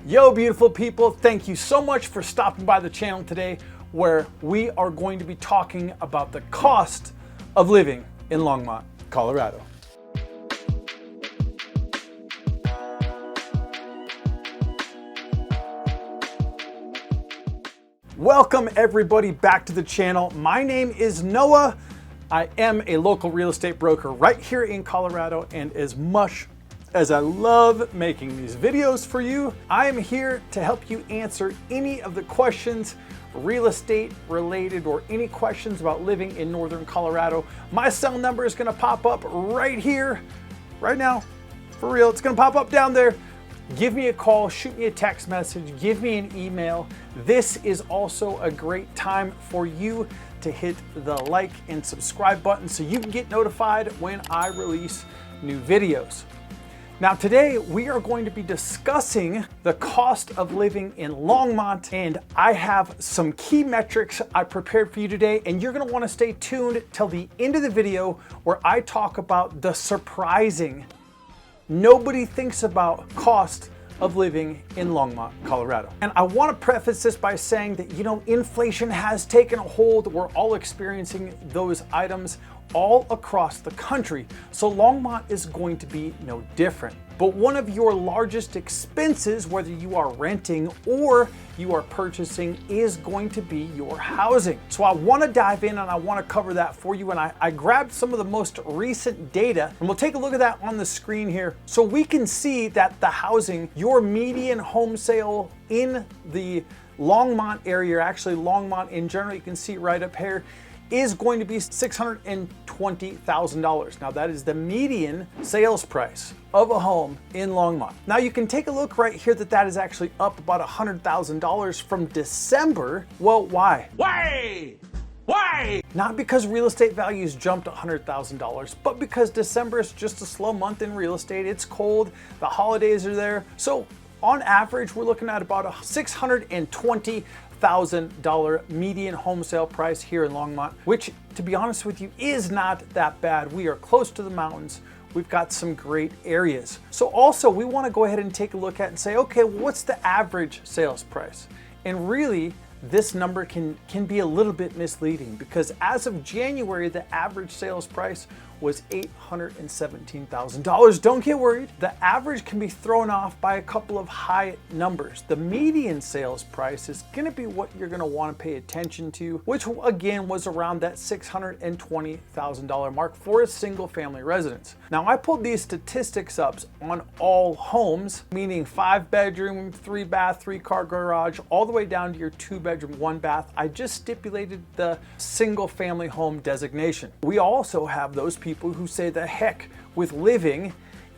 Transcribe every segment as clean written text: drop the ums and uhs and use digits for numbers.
Yo, beautiful people, thank you so much for stopping by the channel today, where we are going to be talking about the cost of living in Longmont, Colorado. Welcome everybody back to the channel. My name is Noah. I am a local real estate broker right here in Colorado, and as much as I love making these videos for you, I am here to help you answer any of the questions real estate related or any questions about living in Northern Colorado. My cell number is gonna pop up right here, right now, for real. It's gonna pop up down there. Give me a call, shoot me a text message, give me an email. This is also a great time for you to hit the like and subscribe button so you can get notified when I release new videos. Now today we are going to be discussing the cost of living in Longmont, and I have some key metrics I prepared for you today, and you're going to want to stay tuned till the end of the video where I talk about the surprising, nobody thinks about cost of living in Longmont, Colorado. And I want to preface this by saying that, inflation has taken a hold. We're all experiencing those items all across the country. So Longmont is going to be no different. But one of your largest expenses, whether you are renting or you are purchasing, is going to be your housing. So I want to dive in and I want to cover that for you. And I grabbed some of the most recent data, and we'll take a look at that on the screen here. So we can see that the housing, your median home sale in the Longmont area, actually Longmont in general, you can see right up here, is going to be $620,000. Now that is the median sales price of a home in Longmont. Now you can take a look right here that is actually up about $100,000 from December. Well, why? Why? Not because real estate values jumped $100,000, but because December is just a slow month in real estate. It's cold, the holidays are there. So on average, we're looking at about a $620,000 median home sale price here in Longmont, which, to be honest with you, is not that bad. We are close to the mountains. We've got some great areas. So also we want to go ahead and take a look at and say, okay, what's the average sales price? And really, this number can be a little bit misleading, because as of January, the average sales price was $817,000. Don't get worried. The average can be thrown off by a couple of high numbers. The median sales price is going to be what you're going to want to pay attention to, which again was around that $620,000 mark for a single family residence. Now I pulled these statistics up on all homes, meaning 5-bedroom, 3-bath, 3-car garage, all the way down to your 2-bedroom, 1-bath. I just stipulated the single family home designation. We also have those people who say, the heck with living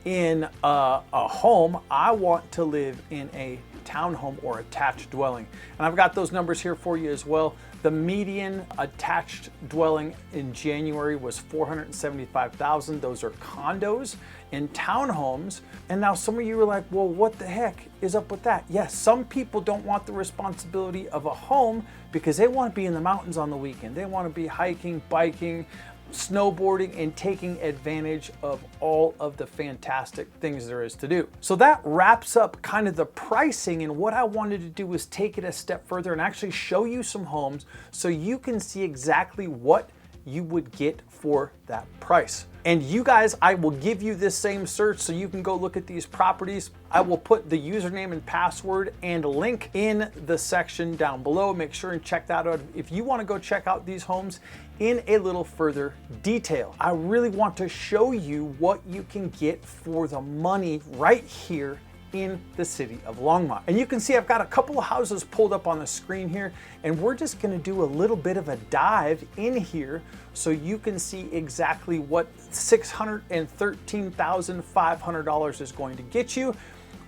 in a home, I want to live in a townhome or attached dwelling. And I've got those numbers here for you as well. The median attached dwelling in January was $475,000. Those are condos and townhomes. And now some of you are like, well, what the heck is up with that? Yes, some people don't want the responsibility of a home because they want to be in the mountains on the weekend. They want to be hiking, biking, snowboarding, and taking advantage of all of the fantastic things there is to do. So that wraps up kind of the pricing, and what I wanted to do was take it a step further and actually show you some homes so you can see exactly what you would get for that price. And you guys, I will give you this same search so you can go look at these properties. I will put the username and password and link in the section down below. Make sure and check that out if you want to go check out these homes in a little further detail. I really want to show you what you can get for the money right here in the city of Longmont. And you can see I've got a couple of houses pulled up on the screen here, and we're just going to do a little bit of a dive in here so you can see exactly what $613,500 is going to get you.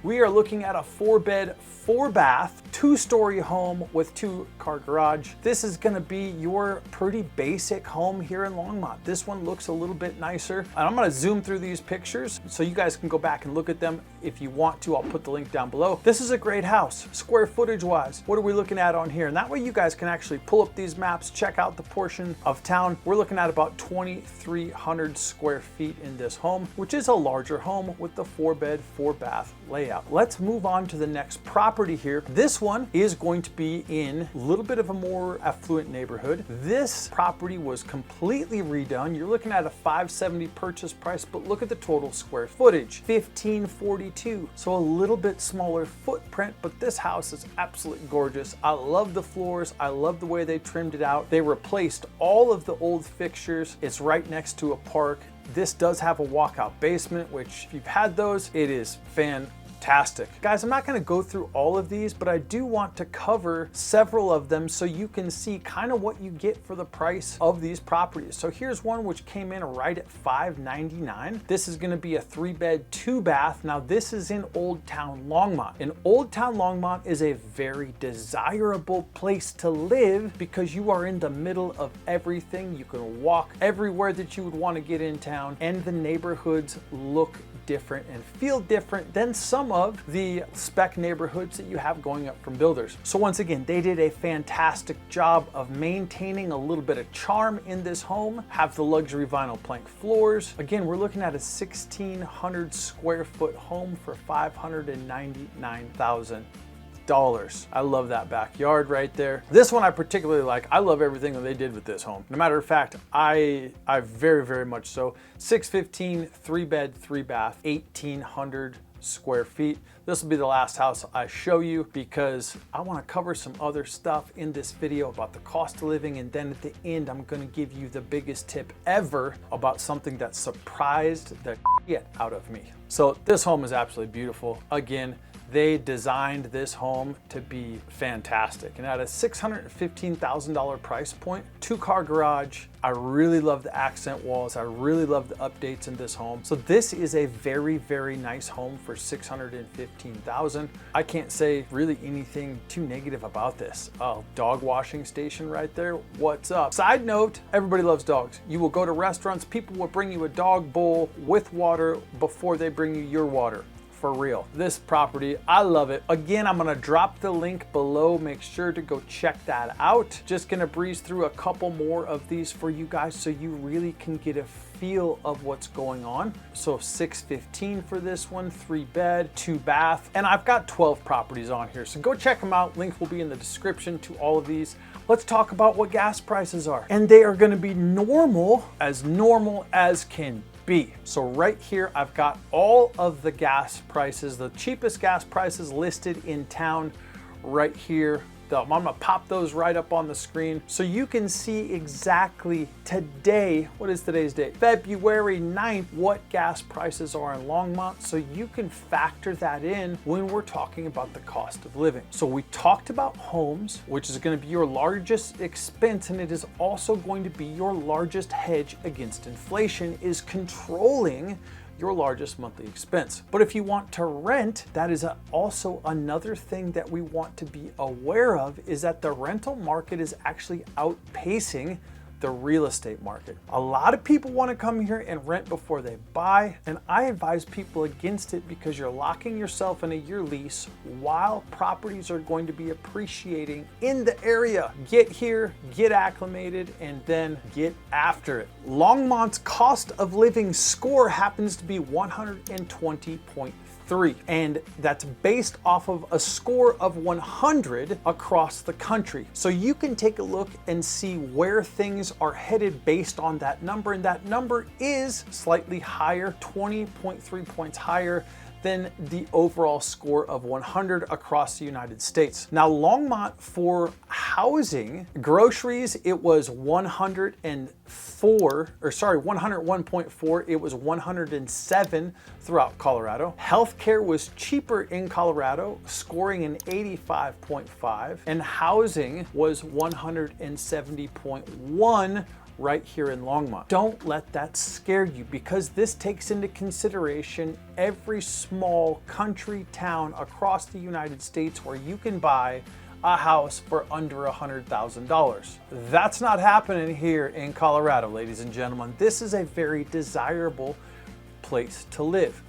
We are looking at a 4-bed, 4-bath, 2-story home with 2-car garage. This is gonna be your pretty basic home here in Longmont. This one looks a little bit nicer. And I'm gonna zoom through these pictures so you guys can go back and look at them if you want to. I'll put the link down below. This is a great house, square footage wise. What are we looking at on here? And that way you guys can actually pull up these maps, check out the portion of town. We're looking at about 2,300 square feet in this home, which is a larger home with the 4-bed, 4-bath layout. out. Let's move on to the next property here. This one is going to be in a little bit of a more affluent neighborhood. This property was completely redone. You're looking at a $570 purchase price, but look at the total square footage, 1542. So a little bit smaller footprint, but this house is absolutely gorgeous. I love the floors. I love the way they trimmed it out. They replaced all of the old fixtures. It's right next to a park. This does have a walkout basement, which if you've had those, it is fantastic. Guys, I'm not going to go through all of these, but I do want to cover several of them so you can see kind of what you get for the price of these properties. So here's one which came in right at $599. This is going to be a 3-bed, 2-bath. Now this is in Old Town Longmont. And Old Town Longmont is a very desirable place to live because you are in the middle of everything. You can walk everywhere that you would want to get in town, and the neighborhoods look different and feel different than some of the spec neighborhoods that you have going up from builders. So once again, they did a fantastic job of maintaining a little bit of charm in this home, have the luxury vinyl plank floors. Again, we're looking at a 1,600 square foot home for $599,000. I love that backyard right there. This one I particularly like. I love everything that they did with this home. No matter of fact, I very, very much so. 615, 3-bed, 3-bath, 1,800 square feet. This will be the last house I show you because I want to cover some other stuff in this video about the cost of living, and then at the end I'm going to give you the biggest tip ever about something that surprised the shit out of me. So this home is absolutely beautiful. Again, they designed this home to be fantastic, and at a $615,000 price point, 2-car garage. I really love the accent walls. I really love the updates in this home. So this is a very, very nice home for $615,000. I can't say really anything too negative about this. Oh, dog washing station right there. What's up? Side note, everybody loves dogs. You will go to restaurants, people will bring you a dog bowl with water before they bring you your water. For real. This property, I love it. Again, I'm gonna drop the link below. Make sure to go check that out. Just gonna breeze through a couple more of these for you guys so you really can get a feel of what's going on. So 615 for this one, 3-bed, 2-bath, and I've got 12 properties on here. So go check them out. Link will be in the description to all of these. Let's talk about what gas prices are. And they are gonna be normal as can be. So right here, I've got all of the gas prices, the cheapest gas prices listed in town right here. I'm gonna pop those right up on the screen so you can see exactly today, what is today's date? February 9th, what gas prices are in Longmont, so you can factor that in when we're talking about the cost of living. So we talked about homes, which is gonna be your largest expense, and it is also going to be your largest hedge against inflation, is controlling your largest monthly expense. But if you want to rent, that is also another thing that we want to be aware of, is that the rental market is actually outpacing the real estate market. A lot of people want to come here and rent before they buy, and I advise people against it because you're locking yourself in a year lease while properties are going to be appreciating in the area. Get here, get acclimated, and then get after it. Longmont's cost of living score happens to be 120.3, and that's based off of a score of 100 across the country. So you can take a look and see where things are headed based on that number, and that number is slightly higher, 20.3 points higher than the overall score of 100 across the United States. Now, Longmont for housing, groceries, it was 101.4, it was 107 throughout Colorado. Healthcare was cheaper in Colorado, scoring an 85.5, and housing was 170.1 right here in Longmont. Don't let that scare you, because this takes into consideration every small country town across the United States where you can buy a house for under $100,000. That's not happening here in Colorado, ladies and gentlemen. This is a very desirable place to live.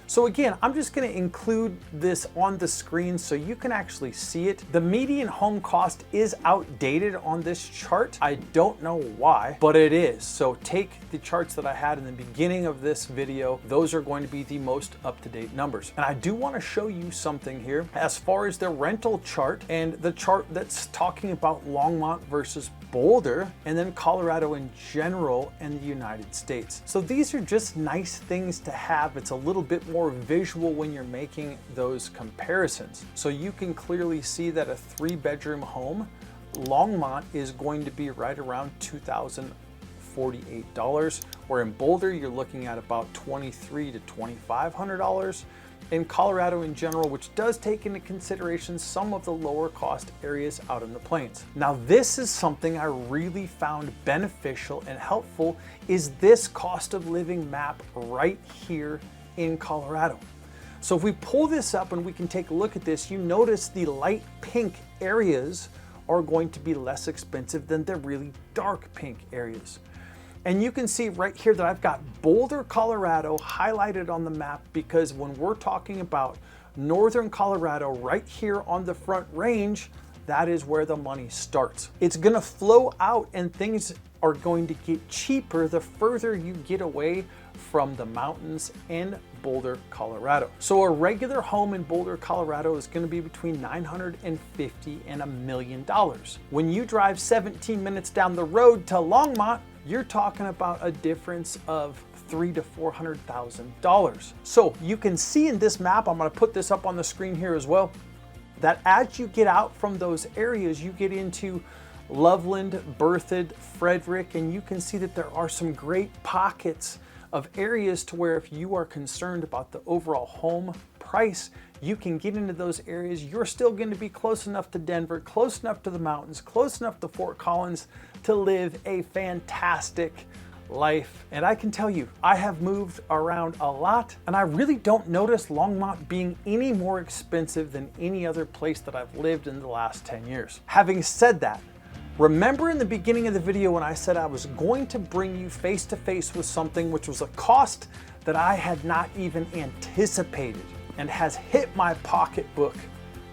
So again, I'm just going to include this on the screen so you can actually see it. The median home cost is outdated on this chart. I don't know why, but it is. So take the charts that I had in the beginning of this video. Those are going to be the most up-to-date numbers. And I do want to show you something here as far as the rental chart and the chart that's talking about Longmont versus Boulder, and then Colorado in general and the United States. So these are just nice things to have. It's a little bit more visual when you're making those comparisons. So you can clearly see that a 3-bedroom home, Longmont, is going to be right around $2,048, where in Boulder you're looking at about $2,300 to $2,500. In Colorado in general, which does take into consideration some of the lower cost areas out in the plains. Now, this is something I really found beneficial and helpful, is this cost of living map right here in Colorado. So if we pull this up and we can take a look at this, you notice the light pink areas are going to be less expensive than the really dark pink areas. And you can see right here that I've got Boulder, Colorado highlighted on the map, because when we're talking about northern Colorado right here on the Front Range, that is where the money starts. It's gonna flow out and things are going to get cheaper the further you get away from the mountains in Boulder, Colorado. So a regular home in Boulder, Colorado is going to be between $950,000 and $1 million. When you drive 17 minutes down the road to Longmont, you're talking about a difference of $300,000 to $400,000. So you can see in this map, I'm going to put this up on the screen here as well, that as you get out from those areas, you get into Loveland, Berthoud, Frederick, and you can see that there are some great pockets of areas to where if you are concerned about the overall home price, you can get into those areas. You're still going to be close enough to Denver, close enough to the mountains, close enough to Fort Collins to live a fantastic life. And I can tell you, I have moved around a lot, and I really don't notice Longmont being any more expensive than any other place that I've lived in the last 10 years. Having said that, remember in the beginning of the video when I said I was going to bring you face to face with something which was a cost that I had not even anticipated and has hit my pocketbook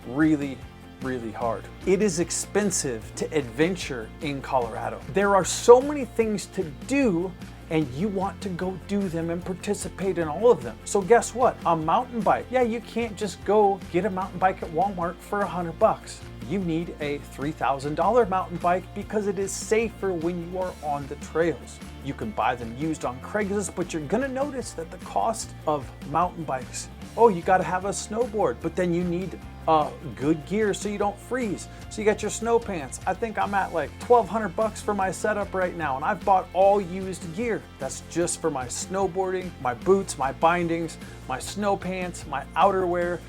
really, really hard. It is expensive to adventure in Colorado. There are so many things to do, and you want to go do them and participate in all of them. So guess what? A mountain bike. Yeah, you can't just go get a mountain bike at Walmart for $100. You need a $3,000 mountain bike because it is safer when you are on the trails. You can buy them used on Craigslist, but you're gonna notice that the cost of mountain bikes, oh, you gotta have a snowboard, but then you need good gear so you don't freeze. So you got your snow pants. I think I'm at like $1,200 for my setup right now, and I've bought all used gear. That's just for my snowboarding, my boots, my bindings, my snow pants, my outerwear.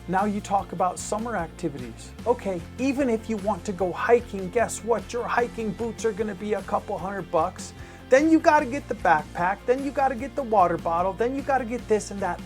Now you talk about summer activities. Okay, even if you want to go hiking, guess what? Your hiking boots are gonna be a couple $100. Then you gotta get the backpack, then you gotta get the water bottle, then you gotta get this and that.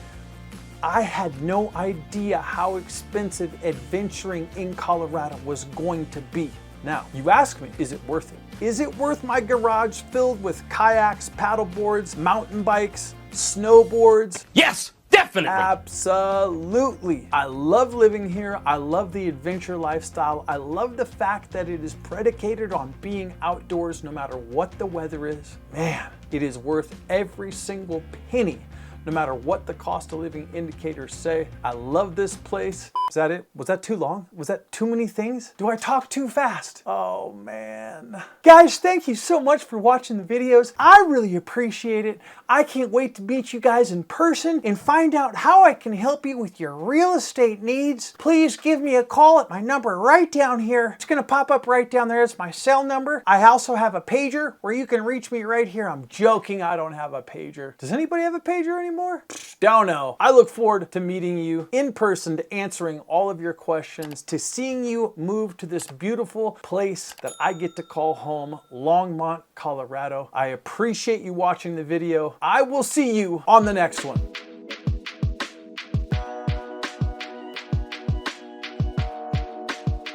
I had no idea how expensive adventuring in Colorado was going to be. Now, you ask me, is it worth it? Is it worth my garage filled with kayaks, paddle boards, mountain bikes, snowboards? Yes! Definitely. Absolutely. I love living here. I love the adventure lifestyle. I love the fact that it is predicated on being outdoors no matter what the weather is. Man, it is worth every single penny, no matter what the cost of living indicators say. I love this place. Is that it? Was that too long? Was that too many things? Do I talk too fast? Oh man. Guys, thank you so much for watching the videos. I really appreciate it. I can't wait to meet you guys in person and find out how I can help you with your real estate needs. Please give me a call at my number right down here. It's gonna pop up right down there. It's my cell number. I also have a pager where you can reach me right here. I'm joking, I don't have a pager. Does anybody have a pager anymore? Don't know. I look forward to meeting you in person, to answering all of your questions, to seeing you move to this beautiful place that I get to call home, Longmont, Colorado. I appreciate you watching the video. I will see you on the next one.